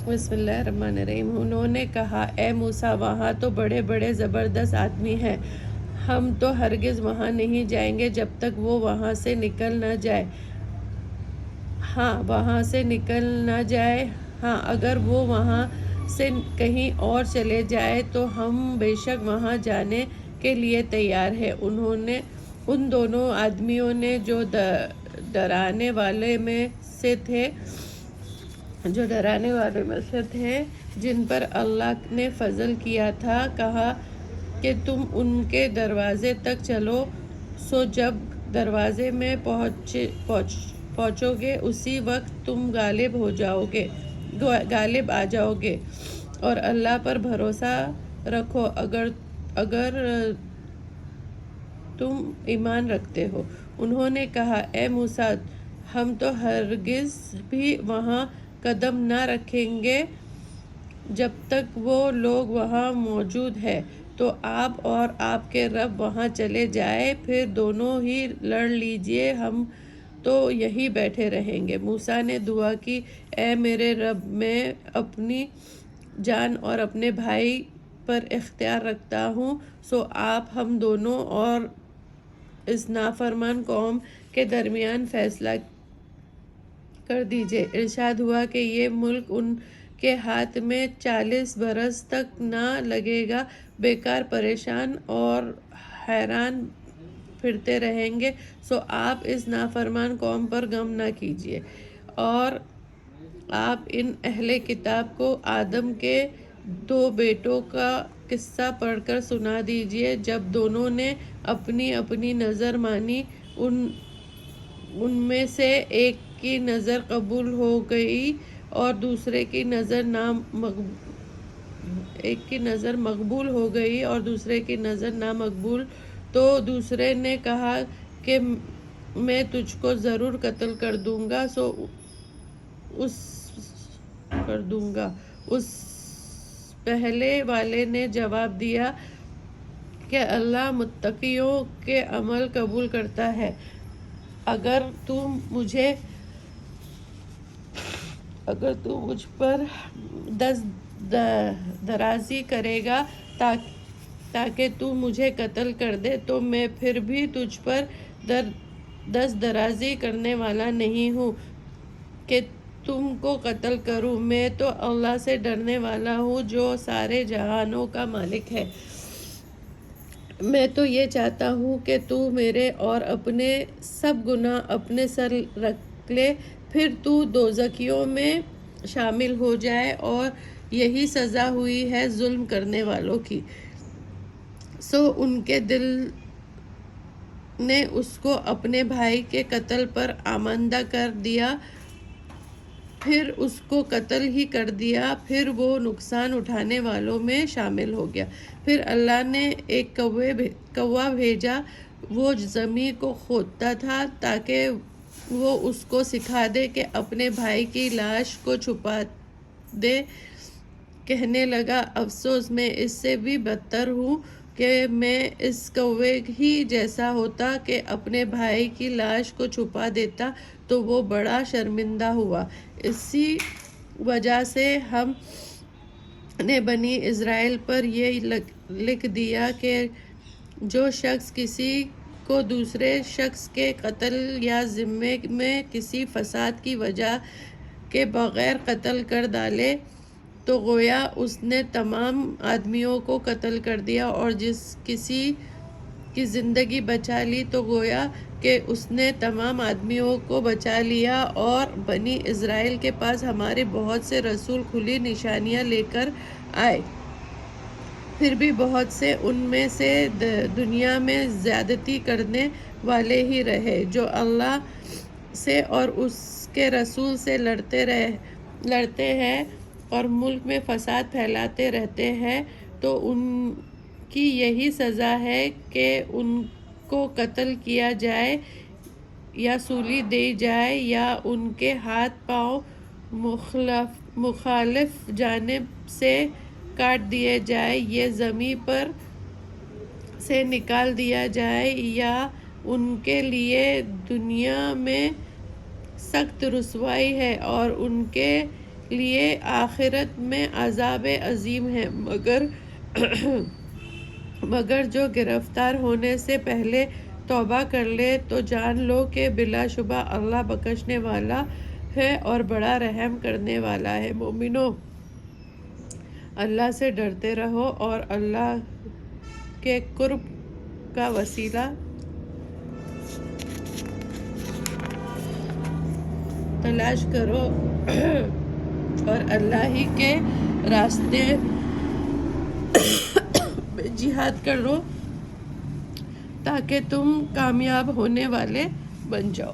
بسم اللہ الرحمن الرحیم۔ انہوں نے کہا اے موسیٰ وہاں تو بڑے بڑے زبردست آدمی ہیں، ہم تو ہرگز وہاں نہیں جائیں گے جب تک وہ وہاں سے نکل نہ جائے۔ وہاں سے نکل نہ جائے، اگر وہ وہاں سے کہیں اور چلے جائے تو ہم بے شک وہاں جانے کے لیے تیار ہیں۔ ان دونوں آدمیوں نے جو ڈرانے والے میں سے تھے جن پر اللہ نے فضل کیا تھا، کہا کہ تم ان کے دروازے تک چلو، سو جب دروازے میں پہنچو گے اسی وقت تم غالب آ جاؤ گے، اور اللہ پر بھروسہ رکھو اگر تم ایمان رکھتے ہو۔ انہوں نے کہا اے موسیٰ ہم تو ہرگز بھی وہاں قدم نہ رکھیں گے جب تک وہ لوگ وہاں موجود ہیں، تو آپ اور آپ کے رب وہاں چلے جائیں، پھر دونوں ہی لڑ لیجئے، ہم تو یہیں بیٹھے رہیں گے۔ موسیٰ نے دعا کی اے میرے رب، میں اپنی جان اور اپنے بھائی پر اختیار رکھتا ہوں، سو آپ ہم دونوں اور اس نافرمان قوم کے درمیان فیصلہ کر دیجئے۔ ارشاد ہوا کہ یہ ملک ان کے ہاتھ میں 40 برس تک نہ لگے گا، بیکار پریشان اور حیران پھرتے رہیں گے، سو آپ اس نافرمان قوم پر غم نہ کیجئے، اور آپ ان اہل کتاب کو آدم کے 2 بیٹوں کا قصہ پڑھ کر سنا دیجئے۔ جب دونوں نے اپنی اپنی نظر مانی، ان میں سے ایک کی نظر قبول ہو گئی اور دوسرے کی نظر نامقبول، تو دوسرے نے کہا کہ میں تجھ کو ضرور قتل کر دوں گا۔ اس پہلے والے نے جواب دیا کہ اللہ متقیوں کے عمل قبول کرتا ہے، اگر تو مجھ پر دست درازی کرے گا تاکہ تو مجھے قتل کر دے، تو میں پھر بھی تجھ پر دست درازی کرنے والا نہیں ہوں کہ تم کو قتل کروں۔ میں تو اللہ سے ڈرنے والا ہوں جو سارے جہانوں کا مالک ہے۔ میں تو یہ چاہتا ہوں کہ تو میرے اور اپنے سب گناہ اپنے سر رکھ لے، پھر تو دوزخیوں میں شامل ہو جائے، اور یہی سزا ہوئی ہے ظلم کرنے والوں کی۔ سو ان کے دل نے اس کو اپنے بھائی کے قتل پر آمادہ کر دیا، پھر اس کو قتل ہی کر دیا، پھر وہ نقصان اٹھانے والوں میں شامل ہو گیا۔ پھر اللہ نے ایک کوا بھیجا، وہ زمین کو کھودتا تھا تاکہ وہ اس کو سکھا دے کہ اپنے بھائی کی لاش کو چھپا دے۔ کہنے لگا افسوس، میں اس سے بھی بدتر ہوں کہ میں اس کوے ہی جیسا ہوتا کہ اپنے بھائی کی لاش کو چھپا دیتا تو وہ بڑا شرمندہ ہوا۔ اسی وجہ سے ہم نے بنی اسرائیل پر یہ لکھ دیا کہ جو شخص کسی کو دوسرے شخص کے قتل یا ذمے میں کسی فساد کی وجہ کے بغیر قتل کر ڈالے تو گویا اس نے تمام آدمیوں کو قتل کر دیا، اور جس کسی کی زندگی بچا لی تو گویا کہ اس نے تمام آدمیوں کو بچا لیا۔ اور بنی اسرائیل کے پاس ہمارے بہت سے رسول کھلی نشانیاں لے کر آئے، پھر بھی بہت سے ان میں سے دنیا میں زیادتی کرنے والے ہی رہے، جو اللہ سے اور اس کے رسول سے لڑتے ہیں اور ملک میں فساد پھیلاتے رہتے ہیں، تو ان کی یہی سزا ہے کہ ان کو قتل کیا جائے یا سولی دی جائے یا ان کے ہاتھ پاؤں مخالف جانب سے کاٹ دیے جائیں، یا زمین پر سے نکال دیا جائے، یا ان کے لیے دنیا میں سخت رسوائی ہے اور ان کے لیے آخرت میں عذاب عظیم ہے، مگر جو گرفتار ہونے سے پہلے توبہ کر لے تو جان لو کہ بلا شبہ اللہ بخشنے والا ہے اور بڑا رحم کرنے والا ہے۔ مومنو، اللہ سے ڈرتے رہو اور اللہ کے قرب کا وسیلہ تلاش کرو اور اللہ ہی کے راستے میں جہاد کرو تاکہ تم کامیاب ہونے والے بن جاؤ۔